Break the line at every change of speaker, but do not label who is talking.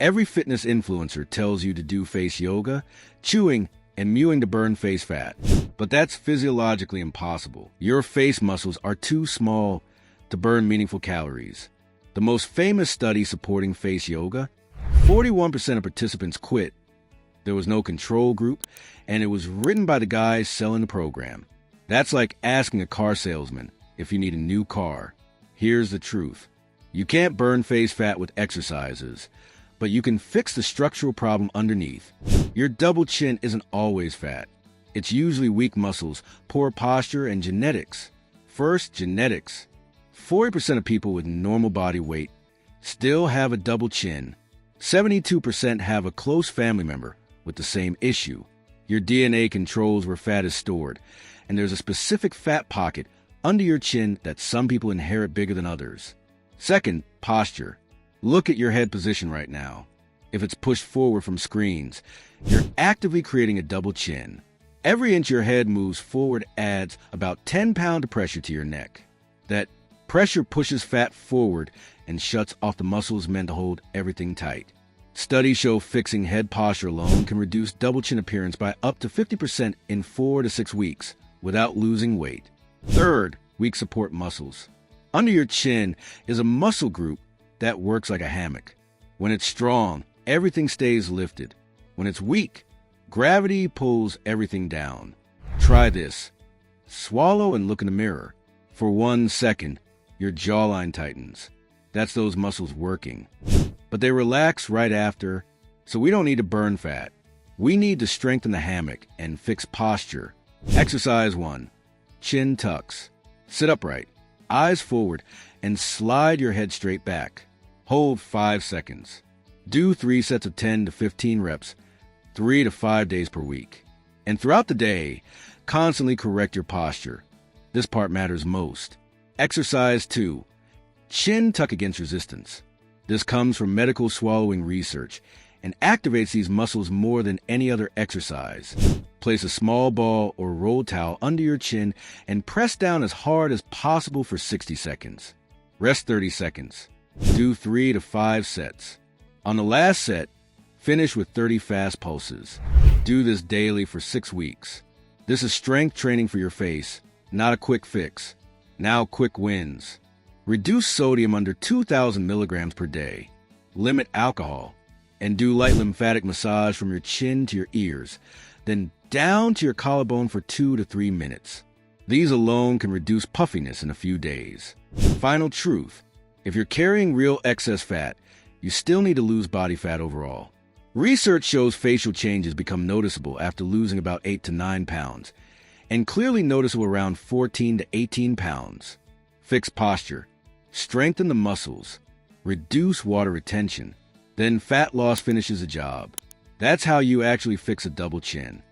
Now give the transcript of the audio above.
Every fitness influencer tells you to do face yoga, chewing, and mewing to burn face fat. But that's physiologically impossible. Your face muscles are too small to burn meaningful calories. The most famous study supporting face yoga, 41% of participants quit. There was no control group, and it was written by the guys selling the program. That's like asking a car salesman if you need a new car. Here's the truth. You can't burn face fat with exercises, but you can fix the structural problem underneath. Your double chin isn't always fat. It's usually weak muscles, poor posture, and genetics. First, genetics. 40% of people with normal body weight still have a double chin. 72% have a close family member with the same issue. Your DNA controls where fat is stored, and there's a specific fat pocket under your chin that some people inherit bigger than others. Second, posture. Look at your head position right now. If it's pushed forward from screens, you're actively creating a double chin. Every inch your head moves forward adds about 10 pounds of pressure to your neck. That pressure pushes fat forward and shuts off the muscles meant to hold everything tight. Studies show fixing head posture alone can reduce double chin appearance by up to 50% in 4 to 6 weeks without losing weight. Third, weak support muscles. Under your chin is a muscle group that works like a hammock. When it's strong, everything stays lifted. When it's weak, gravity pulls everything down. Try this. Swallow and look in the mirror. For 1 second, your jawline tightens. That's those muscles working. But they relax right after, so we don't need to burn fat. We need to strengthen the hammock and fix posture. Exercise 1. Chin tucks. Sit upright, eyes forward, and slide your head straight back. Hold 5 seconds. Do 3 sets of 10 to 15 reps, 3 to 5 days per week. And throughout the day, constantly correct your posture. This part matters most. Exercise 2. Chin tuck against resistance. This comes from medical swallowing research and activates these muscles more than any other exercise. Place a small ball or roll towel under your chin and press down as hard as possible for 60 seconds. Rest 30 seconds. Do 3 to 5 sets. On the last set, finish with 30 fast pulses. Do this daily for 6 weeks. This is strength training for your face, not a quick fix. Now quick wins. Reduce sodium under 2,000 milligrams per day. Limit alcohol. And do light lymphatic massage from your chin to your ears, then down to your collarbone for 2 to 3 minutes. These alone can reduce puffiness in a few days. Final truth. If you're carrying real excess fat, you still need to lose body fat overall. Research shows facial changes become noticeable after losing about 8 to 9 pounds, and clearly noticeable around 14 to 18 pounds. Fix posture. Strengthen the muscles. Reduce water retention. Then fat loss finishes the job. That's how you actually fix a double chin.